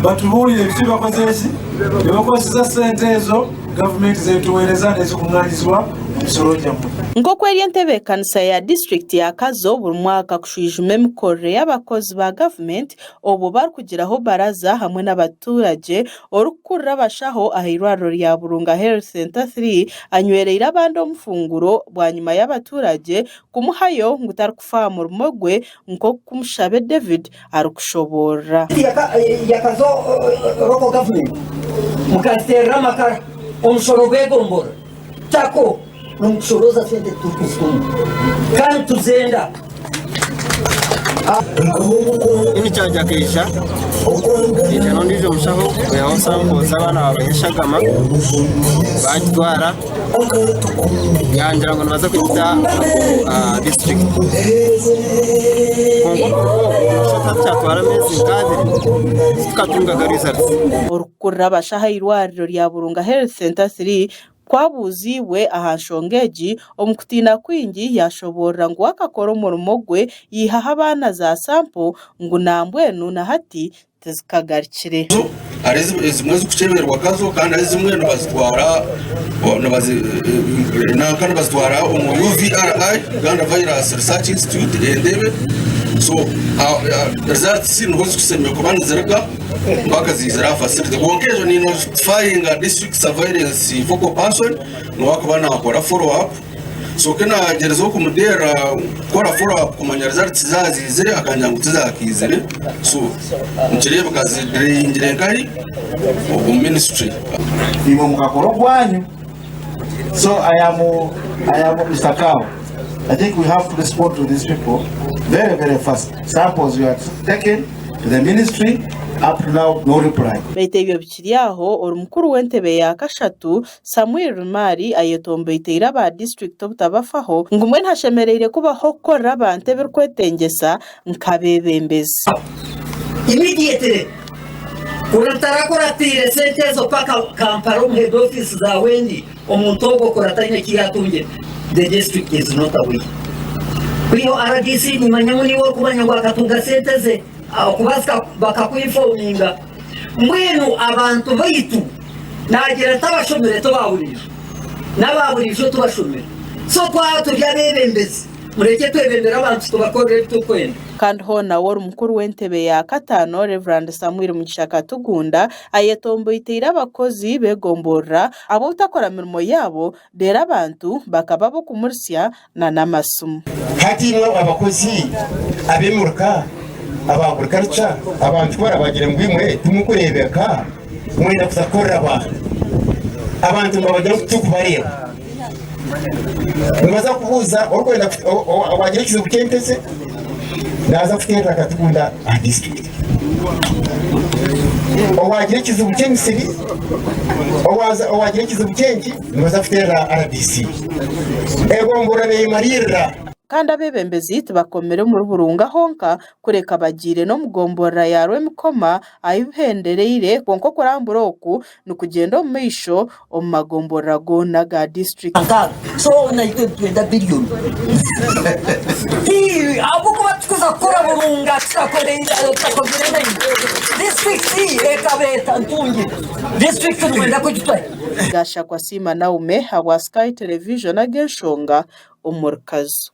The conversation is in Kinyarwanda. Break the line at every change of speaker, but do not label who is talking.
batubulire bifiba kozesi byokozesa sente ezo gavumenti zetuweereza nezikunganyizibwa omusolo gyammwe.
Nk'uko eri entebe ekkanisa ya disitulikiti ya Kazo buri mwaka kushwijuma emikorere y'abakozi ba gavumenti obwo barikugiraho baraza hamwe n'abaturage orikukurira abashaho aha irwariro rya Burunga Health Center 3 anywereire abandi omufunguro bwa nyuma y'abaturage kumuhayo ngu tarikufa murimo gwe nk'okumushabe David arikushobora.
Ya Kazo roko gavumenti mukaterera amakara omusoro gwegombora tako n'umucuruza sente tukusumu kandi tuzenda
ini cyaje akisha ijana ndizo mushaho yaho sampoza abana babanyeshagama bagitwara yangira ngo nabaza kwita district kongo cyatwara mezi kabiri tukatunga results
orukurira abashaha irwariro rya Burunga Health Center 3 kwabuziwe aha Nshongeji omukutina kwingi yashobora ngo akakora umurimo gwe yihaha abana za sample ngo nambwenu na hati tezikagarikire
ari zimwe zikuceberwa Kazo kandi ari zimwe nabazitwara kandi bazitwara mu UVRI Uganda Virus Research Institute endebe so results no kusemye kubana zereka bakazizira facility bonkejo ni notifying a district surveillance focal person no wakubana akora follow up so kana gerezo kumudera kora follow up kumanya results zazizire akanyangutse zakizire so mukiriye bakazi ingire ngai mu ministry
Imo mukakoro gwanyu. So I am Mr. Kao. I think we have to respond to these people very, very fast. Samples we are taken to the ministry. Up to now, no reply.
Beitebyo bikiriaho orumukuru w'entebe ya kashatu Samuel Rumari ayetombeitera aba district obutabafaho ngumwe ntashemereire kubaho korra abantebe kwetengesa nkabebembeza.
Immediately uratara koratire sente zo paka Kampala mu head office za wendi omuntu ogo koratanya kiyatunje. The district is not away. Kuyo RDC ni manyamuni wo kumanya wakatunga sente ze kubasika bakakuinforminga mwenu abantu baitu nagira tabashomere tobawurije n'ababurije tubashomere so twatujya bebembezi mureke twebembera abantu tubakorera tukwenda.
kandi ho na wari umukuru w'entebe ya katano Reverend Samuel Mukishaka Tugunda ayetomboitera abakozi begombora abo utakora mirimo yabo dera abantu bakaba bo kumursia na namasumu
hatimwe abakozi abemurka abagurikaca abantu barabagira ngwimwe tumukurebeka mwenda kuzakorera abantu babagira kutukubareba mubaza kubuza okwenda abagira kizo bukentese naza kutera Katugunda a district owagira kizo bukentese owagira kizo bukenki mubaza kutera RDC egombora beyimarira
kandi abebembezi tubakomere muri Burunga honka kureka bagire no mugombora yarwe mukoma ayihendereire konko kuramburoku nukugenda mu misho omagombora go naga district
so na 20 billion abuko batukuza kora Burunga tsakorenda tsakogerenda district ekabeta ntungi district mwenda kujitwa
gasha kwa sima naume hawa Sky Television agenshonga umurkazo.